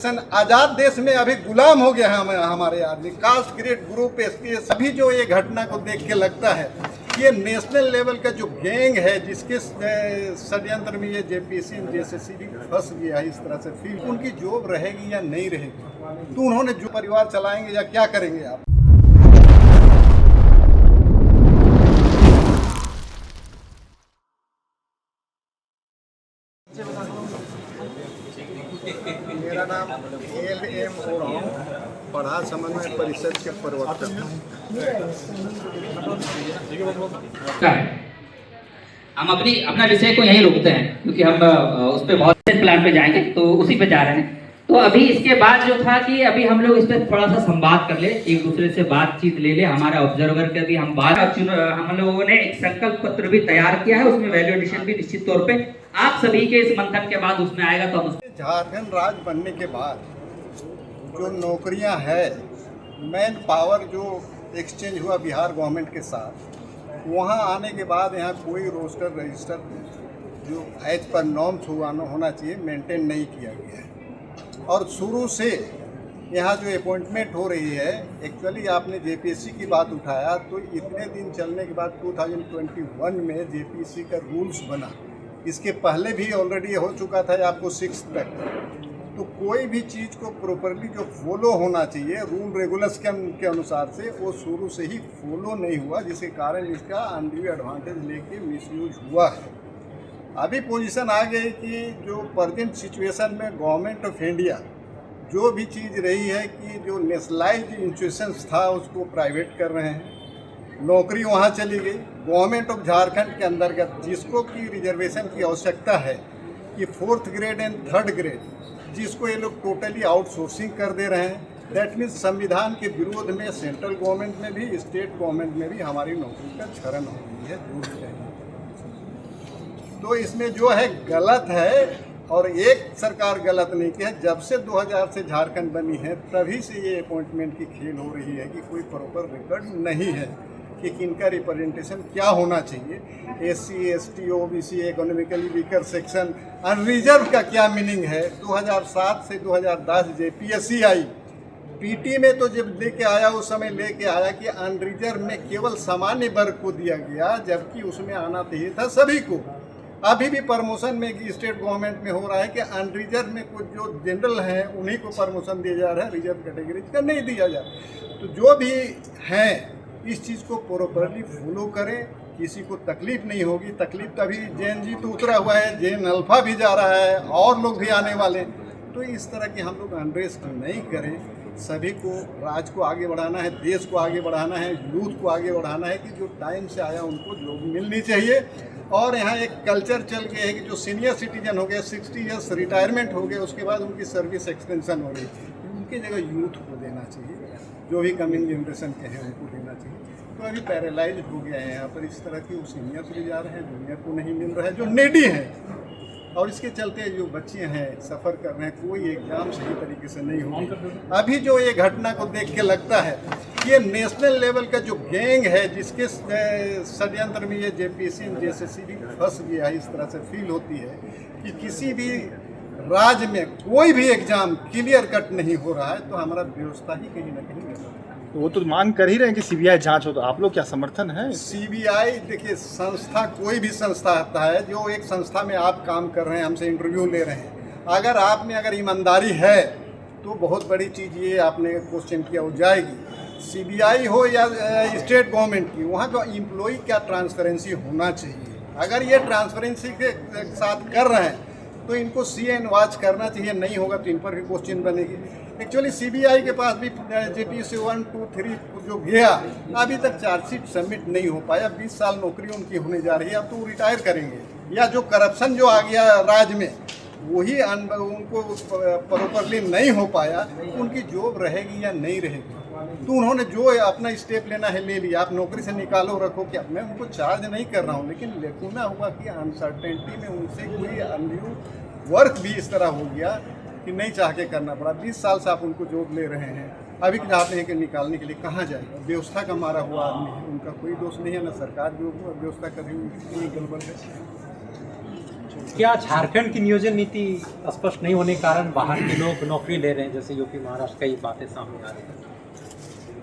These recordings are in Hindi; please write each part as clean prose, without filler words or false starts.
आजाद देश में अभी गुलाम हो गया है हमारे आदमी। कास्ट ग्रेड ग्रुप एसपी सभी जो ये घटना को देख के लगता है ये नेशनल लेवल का जो गैंग है जिसके षड्यंत्र में ये जेपीसी जेसीसी भी फंस गया है। इस तरह से फिर उनकी जॉब रहेगी या नहीं रहेगी, तो उन्होंने जो परिवार चलाएंगे या क्या करेंगे आप। मेरा नाम LM ओरांव, पढ़ा समन्वय परिषद के प्रवक्ता हूँ। हम अपना विषय को यहीं रोकते हैं क्योंकि हम उस पर बहुत प्लान पे जाएंगे, तो उसी पे जा रहे हैं। तो अभी इसके बाद जो था कि अभी हम लोग इस पर थोड़ा सा संवाद कर ले, एक दूसरे से बातचीत ले ले। हमारा ऑब्जर्वर के भी हम लोगों ने एक संकल्प पत्र भी तैयार किया है, उसमें वैल्यू एडिशन भी निश्चित तौर पे आप सभी के इस मंथन के बाद उसमें आएगा। तो हम झारखंड राज्य बनने के बाद जो नौकरियां है, मैन पावर जो एक्सचेंज हुआ बिहार गवर्नमेंट के साथ, वहां आने के बाद यहाँ कोई रोस्टर रजिस्टर जो एज पर नॉर्म्स होना चाहिए मेंटेन नहीं किया गया है। और शुरू से यहाँ जो अपॉइंटमेंट हो रही है, एक्चुअली आपने जेपीएससी की बात उठाया, तो इतने दिन चलने के बाद 2021 में जेपीएससी का रूल्स बना। इसके पहले भी ऑलरेडी हो चुका था आपको 6 तक। तो कोई भी चीज़ को प्रॉपरली जो फॉलो होना चाहिए रूल रेगुलेशन के अनुसार से, वो शुरू से ही फॉलो नहीं हुआ, जिसके कारण इसका अनड्यू एडवांटेज लेके मिसयूज हुआ है। अभी पोजीशन आ गई कि जो प्रेजेंट सिचुएशन में गवर्नमेंट ऑफ इंडिया जो भी चीज़ रही है कि जो नेशनलाइज्ड इंस्टीट्यूशंस था उसको प्राइवेट कर रहे हैं। नौकरी वहाँ चली गई। गवर्नमेंट ऑफ झारखंड के अंतर्गत जिसको की रिजर्वेशन की आवश्यकता है कि 4th grade and 3rd grade, जिसको ये लोग टोटली आउटसोर्सिंग कर दे रहे हैं। दैट मीन्स संविधान के विरोध में सेंट्रल गवर्नमेंट में भी, स्टेट गवर्नमेंट में भी हमारी नौकरी का क्षरण हो रही है, दूर चाहिए। तो इसमें जो है गलत है, और एक सरकार गलत नहीं की है। जब से 2000 से झारखंड बनी है तभी से ये अपॉइंटमेंट की खेल हो रही है कि कोई प्रॉपर रिकॉर्ड नहीं है कि किनका रिप्रेजेंटेशन क्या होना चाहिए। SC ST OBC economically weaker section, unreserve का क्या मीनिंग है। 2007 से 2010 जेपीएससी आई, पीटी में तो जब लेके आया उस समय लेके आया कि अनरिजर्व में केवल सामान्य वर्ग को दिया गया, जबकि उसमें आना चाहिए था सभी को। अभी भी प्रमोशन में स्टेट गवर्नमेंट में हो रहा है कि अनरिजर्व में कुछ जो जनरल हैं उन्हीं को प्रमोशन दिया जा रहा है, रिजर्व कैटेगरी का नहीं दिया जा रहा। तो जो भी हैं इस चीज़ को प्रॉपरली फॉलो करें, किसी को तकलीफ नहीं होगी। तकलीफ तो अभी JNG तो उतरा हुआ है, JN अल्फा भी जा रहा है और लोग भी आने वाले। तो इस तरह की हम लोग अनरेस्ट नहीं करें। सभी को राज्य को आगे बढ़ाना है, देश को आगे बढ़ाना है, यूथ को आगे बढ़ाना है कि जो टाइम से आया उनको जॉब मिलनी चाहिए। और यहाँ एक कल्चर चल गया है कि जो सीनियर सिटीजन हो गया, 60 ईयर्स रिटायरमेंट हो गया, उसके बाद उनकी सर्विस एक्सटेंशन हो गई, उनकी जगह यूथ को देना चाहिए, जो भी कमिंग जनरेशन के हैं उनको देना चाहिए। तो अभी पैरालाइज हो गया है यहाँ पर इस तरह की, वो सीनियर्स भी जा रहे हैं, जूनियर को नहीं मिल रहा है, जो नेडी हैं। और इसके चलते जो बच्चे हैं सफ़र कर रहे हैं, कोई एग्ज़ाम सही तरीके से नहीं होगी। अभी जो ये घटना को देख के लगता है ये नेशनल लेवल का जो गैंग है जिसके षड्यंत्र में ये जेपीसी जेसीसी भी फंस गया है। इस तरह से फील होती है कि किसी भी राज्य में कोई भी एग्ज़ाम क्लियर कट नहीं हो रहा है, तो हमारा व्यवस्था ही कहीं ना कहीं गलत है। तो वो तो मांग कर ही रहे हैं कि सीबीआई जांच हो, तो आप लोग क्या समर्थन है? सीबीआई देखिए, संस्था कोई भी संस्था आता है, जो एक संस्था में आप काम कर रहे हैं, हमसे इंटरव्यू ले रहे हैं, अगर आप में अगर ईमानदारी है तो बहुत बड़ी चीज़ ये आपने क्वेश्चन किया हो जाएगी। सीबीआई हो या स्टेट गवर्नमेंट की, वहाँ का एम्प्लॉई क्या ट्रांसपेरेंसी होना चाहिए। अगर ये ट्रांसपेरेंसी के साथ कर रहे हैं तो इनको CN वॉच करना चाहिए, नहीं होगा तो इन पर भी क्वेश्चन बनेगी। एक्चुअली सीबीआई के पास भी जेपीएससी 1, 2, 3 जो गया, अभी तक चार्जशीट सबमिट नहीं हो पाया। 20 साल नौकरी उनकी होने जा रही है, अब तो रिटायर करेंगे। या जो करप्शन जो आ गया राज्य में, वही उनको प्रॉपरली नहीं हो पाया, उनकी जॉब रहेगी या नहीं रहेगी। तो उन्होंने जो अपना स्टेप लेना है ले लिया। आप नौकरी से निकालो रखो, क्या मैं उनको चार्ज नहीं कर रहा हूँ, लेकिन लेकुना हुआ कि अनसर्टेनिटी में उनसे कोई अनड्यू वर्क भी इस तरह हो गया कि नहीं चाह के करना पड़ा। 20 साल से आप उनको जॉब ले रहे हैं, अभी चाहते हैं कि निकालने के लिए कहाँ जाएगा। व्यवस्था का मारा हुआ आदमी है, उनका कोई दोष नहीं है, ना सरकार जो व्यवस्था कर रही है गड़बड़ है। क्या झारखंड की नियोजन नीति स्पष्ट नहीं होने के कारण बाहर के लोग नौकरी ले रहे हैं, जैसे यूपी महाराष्ट्र कई बातें सामने आ रही हैं?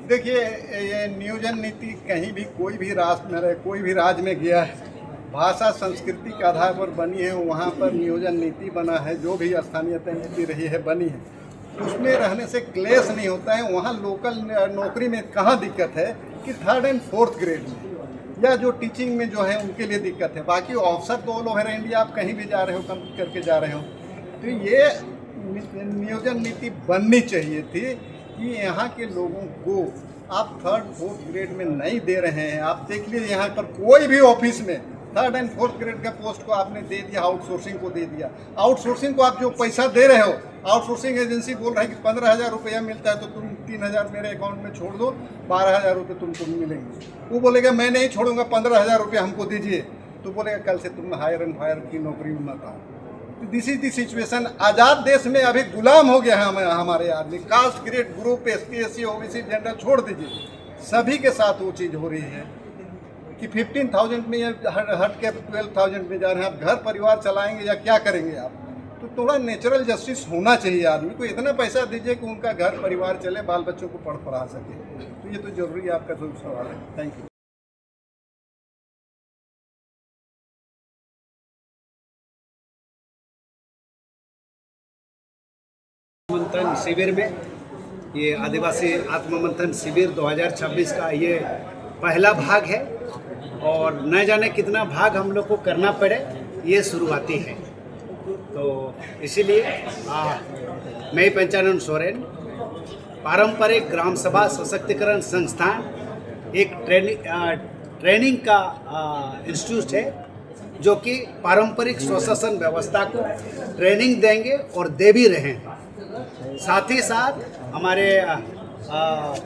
देखिए, ये नियोजन नीति कहीं भी कोई भी राष्ट्र में रहे, कोई भी राज्य में गया है, भाषा संस्कृति के आधार पर बनी है, वहाँ पर नियोजन नीति बना है, जो भी स्थानीय तय नीति रही है बनी है, उसमें रहने से क्लेश नहीं होता है। वहाँ लोकल नौकरी में कहाँ दिक्कत है कि 3rd and 4th ग्रेड में या जो टीचिंग में जो है उनके लिए दिक्कत है। बाकी ऑफिसर तो ऑल ओवर इंडिया आप कहीं भी जा रहे हो, कंप्लीट करके जा रहे हो। तो ये नियोजन नीति बननी चाहिए थी कि यहाँ के लोगों को आप 3rd 4th ग्रेड में नहीं दे रहे हैं। आप देख लीजिए, यहाँ पर कोई भी ऑफिस में 3rd and 4th ग्रेड का पोस्ट को आपने दे दिया, आउटसोर्सिंग को दे दिया। आउटसोर्सिंग को आप जो पैसा दे रहे हो, आउटसोर्सिंग एजेंसी बोल रहा है कि 15,000 रुपया मिलता है, तो तुम 3,000 मेरे अकाउंट में छोड़ दो, 12,000 रुपये तुमको मिलेंगे। वो बोलेगा मैं नहीं छोड़ूंगा, 15,000 रुपये हमको दीजिए, तो बोलेगा कल से तुम हायर एंड फायर की नौकरी में मत आओ। तो दिस इज द सिचुएशन। आज़ाद देश में अभी गुलाम हो गया है हमारे आदमी। Caste grade group ST SC OBC general छोड़ दीजिए, सभी के साथ वो चीज़ हो रही है कि 15,000 में या हट के 12,000 में जा रहे हैं। आप घर परिवार चलाएंगे या क्या करेंगे आप? तो थोड़ा नेचुरल जस्टिस होना चाहिए। आदमी को इतना पैसा दीजिए कि उनका घर परिवार चले, बाल बच्चों को पढ़ पढ़ा सके। तो ये तो जरूरी है, आपका जो सवाल है। Thank you. मंथन शिविर में, ये आदिवासी आत्ममंथन शिविर 2026 का ये पहला भाग है और न जाने कितना भाग हम लोग को करना पड़े, ये शुरुआती है। तो इसीलिए मैं पंचानन सोरेन, पारंपरिक ग्राम सभा सशक्तिकरण संस्थान एक ट्रेनिंग का इंस्टीट्यूट है जो कि पारंपरिक स्वशासन व्यवस्था को ट्रेनिंग देंगे और दे भी रहे हैं। साथ ही साथ हमारे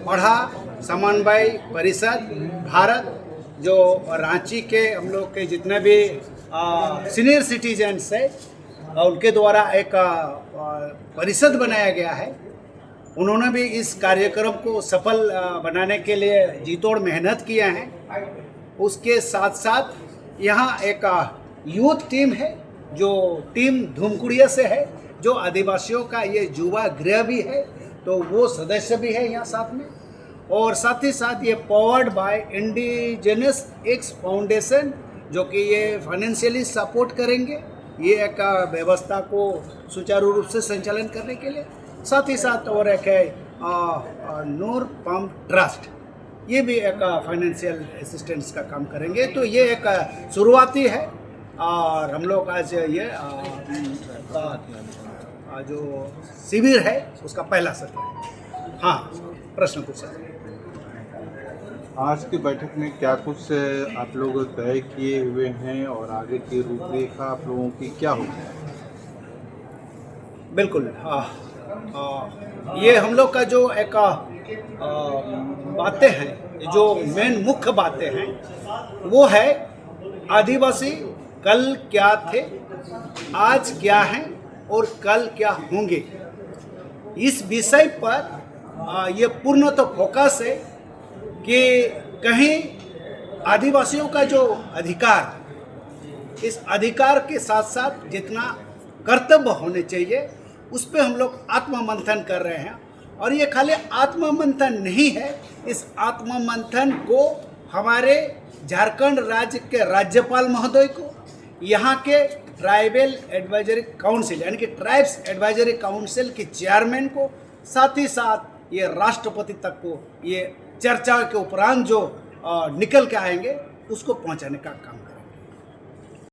पढ़ा समन्वय परिषद भारत, जो रांची के हम लोग के जितने भी सीनियर सिटीजन्स है, उनके द्वारा एक परिषद बनाया गया है। उन्होंने भी इस कार्यक्रम को सफल बनाने के लिए जीतोड़ मेहनत किया है। उसके साथ साथ यहाँ एक यूथ टीम है, जो टीम धूमकुड़िया से है, जो आदिवासियों का ये युवा गृह भी है, तो वो सदस्य भी है यहाँ साथ में। और साथ ही साथ ये powered by indigenous x foundation, जो कि ये फाइनेंशियली सपोर्ट करेंगे ये एक व्यवस्था को सुचारू रूप से संचालन करने के लिए। साथ ही साथ और एक है नूर पंप ट्रस्ट, ये भी एक फाइनेंशियल असिस्टेंस का काम करेंगे। तो ये एक शुरुआती है और हम लोग आज ये जो शिविर है उसका पहला सत्र है। हाँ, प्रश्न पूछ सकते हैं। आज की बैठक में क्या कुछ आप लोग तय किए हुए हैं और आगे की रूपरेखा आप लोगों की क्या होगी? बिल्कुल, ये हम लोग का जो एक बातें हैं, जो मेन मुख्य बातें हैं, वो है आदिवासी कल क्या थे, आज क्या हैं और कल क्या होंगे। इस विषय पर ये पूर्ण तो फोकस है कि कहीं आदिवासियों का जो अधिकार, इस अधिकार के साथ साथ जितना कर्तव्य होने चाहिए, उस पर हम लोग आत्ममंथन कर रहे हैं। और ये खाली आत्ममंथन नहीं है, इस आत्ममंथन को हमारे झारखंड राज्य के राज्यपाल महोदय को, यहाँ के ट्राइबल एडवाइजरी काउंसिल यानी कि ट्राइब्स एडवाइजरी काउंसिल के चेयरमैन को, साथ ही साथ ये राष्ट्रपति तक को ये चर्चा के उपरांत जो निकल के आएंगे उसको पहुंचाने का काम